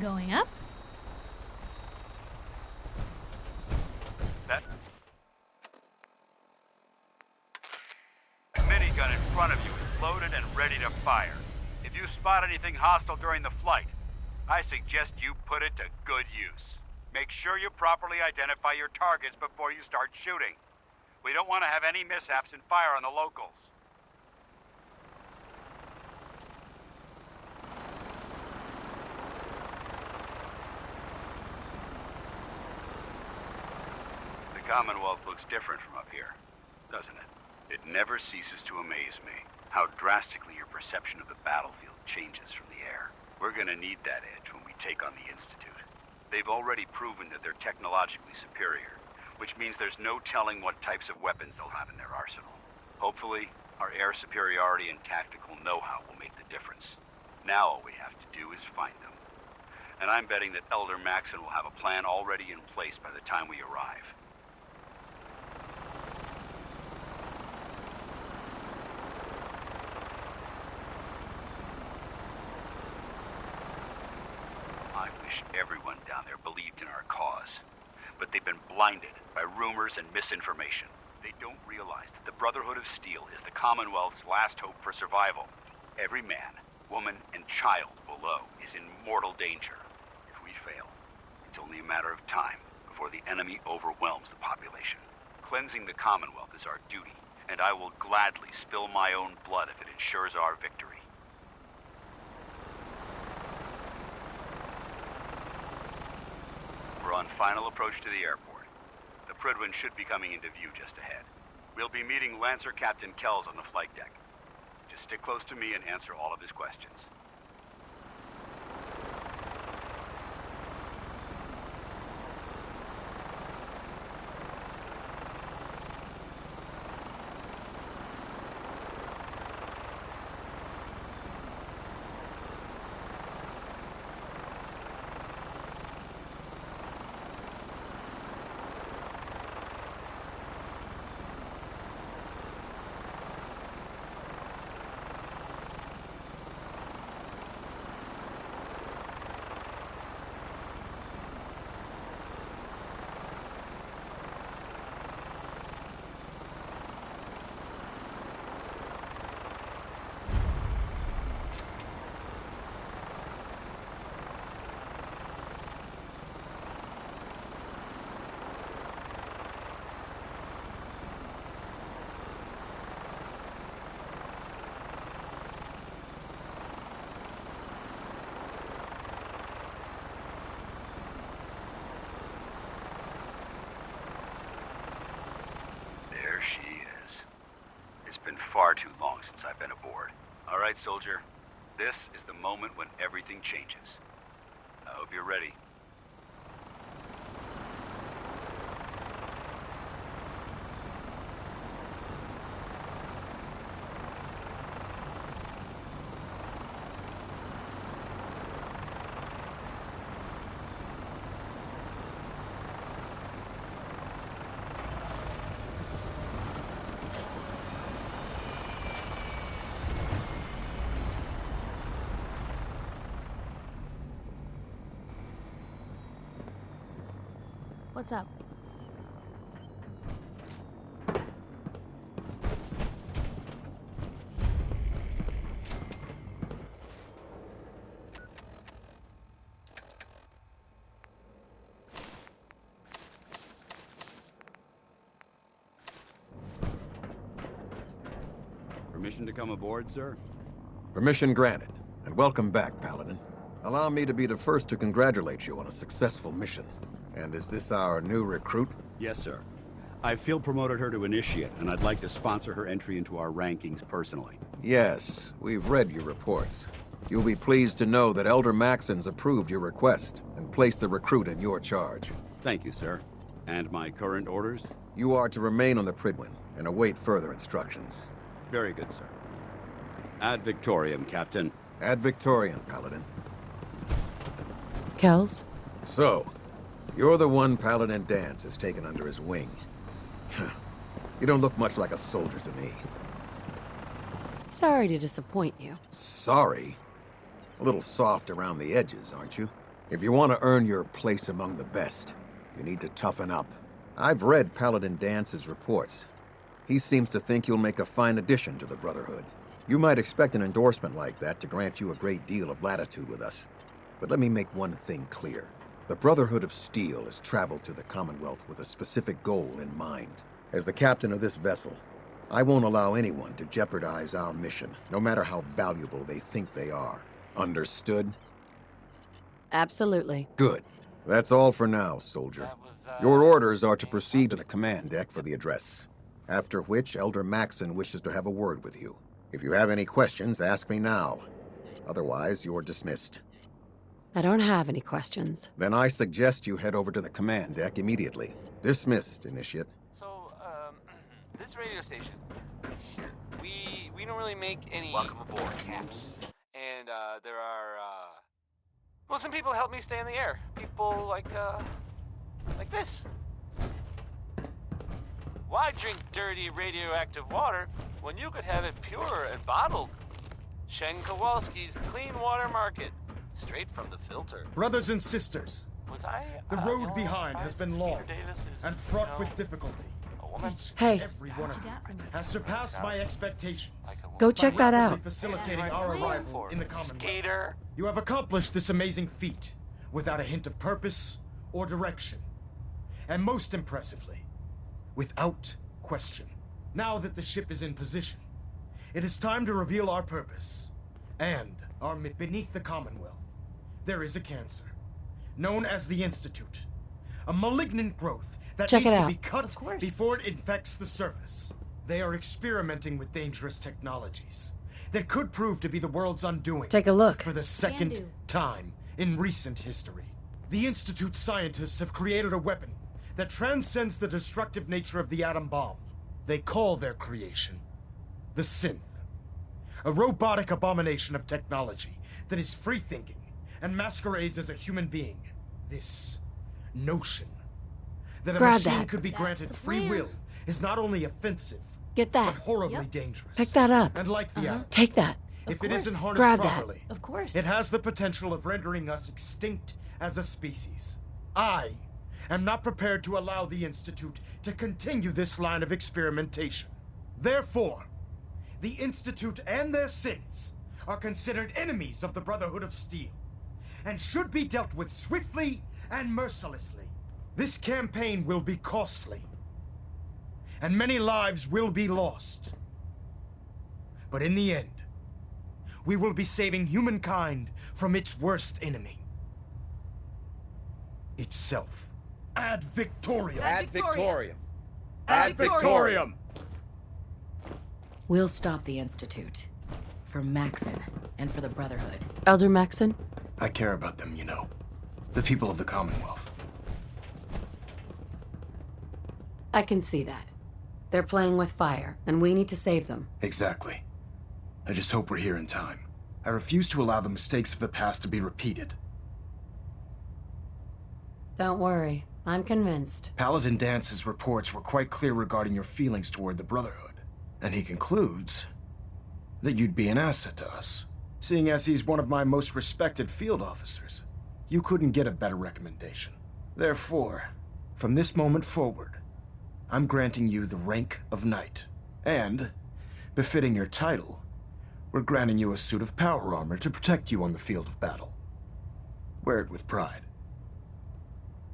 Going up? Set. The minigun in front of you is loaded and ready to fire. If you spot anything hostile during the flight, I suggest you put it to good use. Make sure you properly identify your targets before you start shooting. We don't want to have any mishaps and fire on the locals. The Commonwealth looks different from up here, doesn't it? It never ceases to amaze me how drastically your perception of the battlefield changes from the air. We're gonna need that edge when we take on the Institute. They've already proven that they're technologically superior, which means there's no telling what types of weapons they'll have in their arsenal. Hopefully, our air superiority and tactical know-how will make the difference. Now all we have to do is find them. And I'm betting that Elder Maxim will have a plan already in place by the time we arrive. I wish everyone down there believed in our cause. But they've been blinded by rumors and misinformation. They don't realize that the Brotherhood of Steel is the Commonwealth's last hope for survival. Every man, woman, and child below is in mortal danger. If we fail, it's only a matter of time before the enemy overwhelms the population. Cleansing the Commonwealth is our duty, and I will gladly spill my own blood if it ensures our victory. We're on final approach to the airport. The Prydwyn should be coming into view just ahead. We'll be meeting Lancer Captain Kells on the flight deck. Just stick close to me and answer all of his questions. There she is. It's been far too long since I've been aboard. All right, soldier. This is the moment when everything changes. I hope you're ready. What's up? Permission to come aboard, sir? Permission granted, and welcome back, Paladin. Allow me to be the first to congratulate you on a successful mission. And is this our new recruit? Yes, sir. I field promoted her to initiate, and I'd like to sponsor her entry into our rankings personally. Yes, we've read your reports. You'll be pleased to know that Elder Maxim's approved your request and placed the recruit in your charge. Thank you, sir. And my current orders? You are to remain on the Prydwyn and await further instructions. Very good, sir. Ad Victoriam, Captain. Ad Victoriam, Paladin. Kells? So, you're the one Paladin Danse has taken under his wing. You don't look much like a soldier to me. Sorry to disappoint you. Sorry? A little soft around the edges, aren't you? If you want to earn your place among the best, you need to toughen up. I've read Paladin Dance's reports. He seems to think you'll make a fine addition to the Brotherhood. You might expect an endorsement like that to grant you a great deal of latitude with us. But let me make one thing clear. The Brotherhood of Steel has traveled to the Commonwealth with a specific goal in mind. As the captain of this vessel, I won't allow anyone to jeopardize our mission, no matter how valuable they think they are. Understood? Absolutely. Good. That's all for now, soldier. Your orders are to proceed to the command deck for the address. After which, Elder Maxim wishes to have a word with you. If you have any questions, ask me now. Otherwise, you're dismissed. I don't have any questions. Then I suggest you head over to the command deck immediately. Dismissed, Initiate. So, this radio station, we don't really make any... Welcome aboard. ...caps. And, there are, well, some people help me stay in the air. People like this. Why drink dirty radioactive water when you could have it pure and bottled? Shen Kowalski's Clean Water Market. Straight from the filter. Brothers and sisters, Was I, the road behind has been long and fraught with difficulty. Each Hey. and every one of you has surpassed my expectations. Go check that Rapidly out. facilitating our arrival in the Commonwealth. Skater. You have accomplished this amazing feat without a hint of purpose or direction. And most impressively, without question. Now that the ship is in position, it is time to reveal our purpose and our beneath the Commonwealth. There is a cancer, known as the Institute. A malignant growth that Check needs it to out. be cut before it infects the surface. They are experimenting with dangerous technologies that could prove to be the world's undoing. Take a look. For the second time in recent history. The Institute's scientists have created a weapon that transcends the destructive nature of the atom bomb. They call their creation the Synth. A robotic abomination of technology that is free-thinking and masquerades as a human being. This notion that a Grab machine that. could be granted free will is not only offensive, Get but that. horribly dangerous. Pick that up. And like the atom, Take that. if it isn't harnessed Grab that. properly, Of course. it has the potential of rendering us extinct as a species. I am not prepared to allow the Institute to continue this line of experimentation. Therefore, the Institute and their synths are considered enemies of the Brotherhood of Steel, and should be dealt with swiftly and mercilessly. This campaign will be costly, and many lives will be lost. But in the end, we will be saving humankind from its worst enemy. Itself. Ad Victoriam! Ad Victoriam. Ad Victoriam! We'll stop the Institute. For Maxim and for the Brotherhood. Elder Maxim? I care about them, you know. The people of the Commonwealth. I can see that. They're playing with fire, and we need to save them. Exactly. I just hope we're here in time. I refuse to allow the mistakes of the past to be repeated. Don't worry. I'm convinced. Paladin Dance's reports were quite clear regarding your feelings toward the Brotherhood. And he concludes that you'd be an asset to us. Seeing as he's one of my most respected field officers, you couldn't get a better recommendation. Therefore, from this moment forward, I'm granting you the rank of Knight. And, befitting your title, we're granting you a suit of power armor to protect you on the field of battle. Wear it with pride.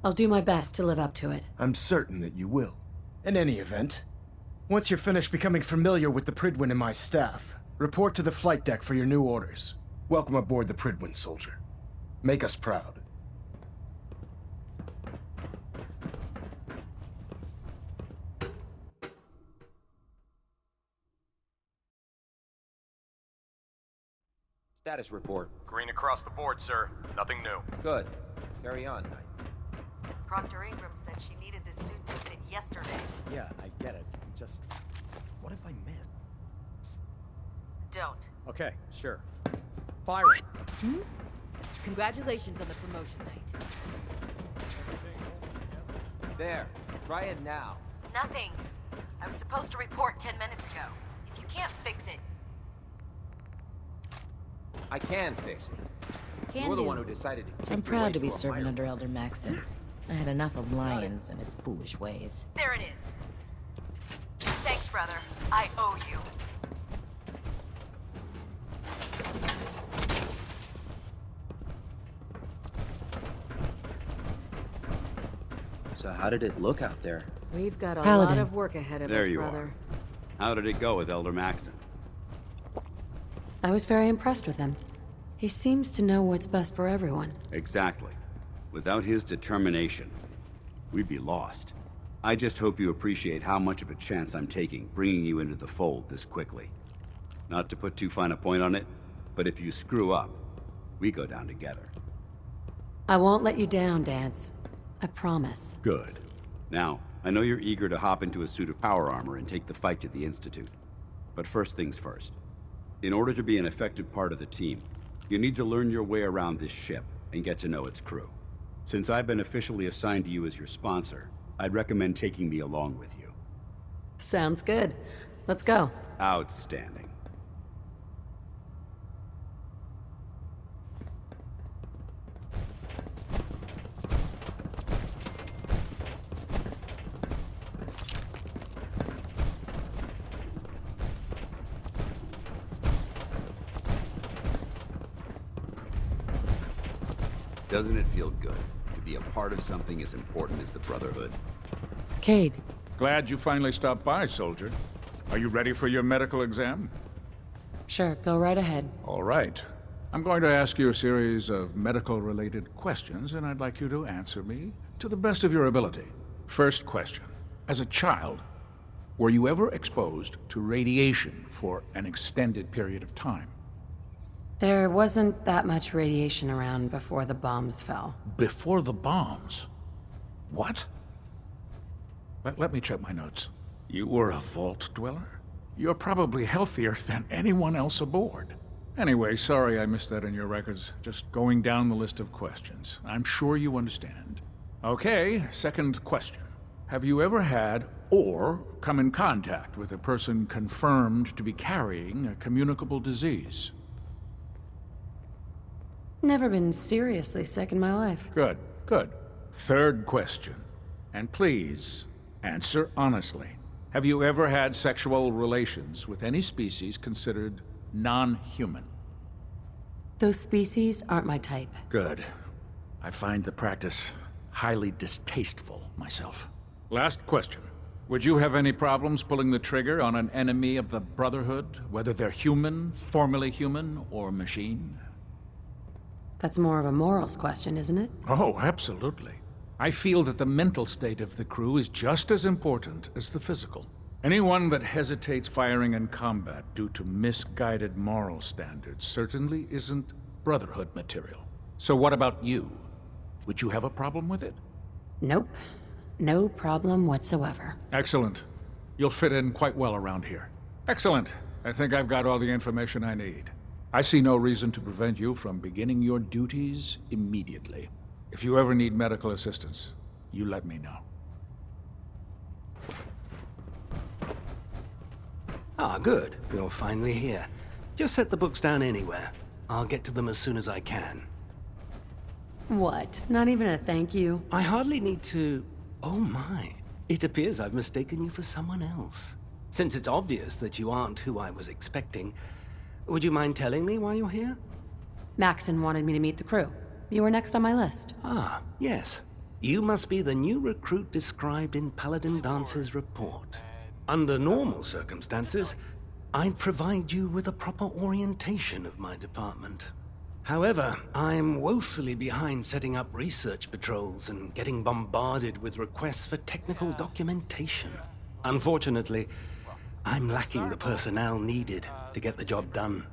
I'll do my best to live up to it. I'm certain that you will. In any event, once you're finished becoming familiar with the Prydwyn and my staff, report to the flight deck for your new orders. Welcome aboard the Prydwyn, soldier. Make us proud. Status report. Green across the board, sir. Nothing new. Good. Carry on, Knight. Proctor Ingram said she needed this suit tested yesterday. Yeah, I get it. Just, what if I miss? Don't. Okay, sure. Firing. Congratulations on the promotion, Knight. There. Try it now. Nothing. I was supposed to report 10 minutes ago. If you can't fix it, I can fix it. Can You're the do. one who decided to kick I'm your way proud to be through a serving mire. under Elder Maxim. I had enough of lions and his foolish ways. There it is. Thanks, brother. I owe you. So how did it look out there? We've got a Paladin. lot of work ahead of There us, you brother. How did it go with Elder Maxim? I was very impressed with him. He seems to know what's best for everyone. Exactly. Without his determination, we'd be lost. I just hope you appreciate how much of a chance I'm taking bringing you into the fold this quickly. Not to put too fine a point on it, but if you screw up, we go down together. I won't let you down, Danse. I promise. Good. Now, I know you're eager to hop into a suit of power armor and take the fight to the Institute. But first things first. In order to be an effective part of the team, you need to learn your way around this ship and get to know its crew. Since I've been officially assigned to you as your sponsor, I'd recommend taking me along with you. Sounds good. Let's go. Outstanding. Doesn't it feel good to be a part of something as important as the Brotherhood? Cade. Glad you finally stopped by, soldier. Are you ready for your medical exam? Sure, go right ahead. All right. I'm going to ask you a series of medical-related questions, and I'd like you to answer me to the best of your ability. First question. As a child, were you ever exposed to radiation for an extended period of time? There wasn't that much radiation around before the bombs fell. Before the bombs? What? Let me check my notes. You were a vault dweller? You're probably healthier than anyone else aboard. Anyway, sorry I missed that in your records. Just going down the list of questions. I'm sure you understand. Okay, second question. Have you ever had or come in contact with a person confirmed to be carrying a communicable disease? Never been seriously sick in my life. Good, good. Third question. And please, answer honestly. Have you ever had sexual relations with any species considered non-human? Those species aren't my type. Good. I find the practice highly distasteful myself. Last question. Would you have any problems pulling the trigger on an enemy of the Brotherhood, whether they're human, formerly human, or machine? That's more of a morals question, isn't it? Oh, absolutely. I feel that the mental state of the crew is just as important as the physical. Anyone that hesitates firing in combat due to misguided moral standards certainly isn't Brotherhood material. So what about you? Would you have a problem with it? Nope. No problem whatsoever. Excellent. You'll fit in quite well around here. Excellent. I think I've got all the information I need. I see no reason to prevent you from beginning your duties immediately. If you ever need medical assistance, you let me know. Ah, good. You're finally here. Just set the books down anywhere. I'll get to them as soon as I can. What? Not even a thank you? I hardly need to... Oh my. It appears I've mistaken you for someone else. Since it's obvious that you aren't who I was expecting, would you mind telling me why you're here? Maxim wanted me to meet the crew. You were next on my list. Ah, yes. You must be the new recruit described in Paladin Dance's report. Under normal circumstances, I'd provide you with a proper orientation of my department. However, I'm woefully behind setting up research patrols and getting bombarded with requests for technical documentation. Unfortunately, I'm lacking the personnel needed to get the job done.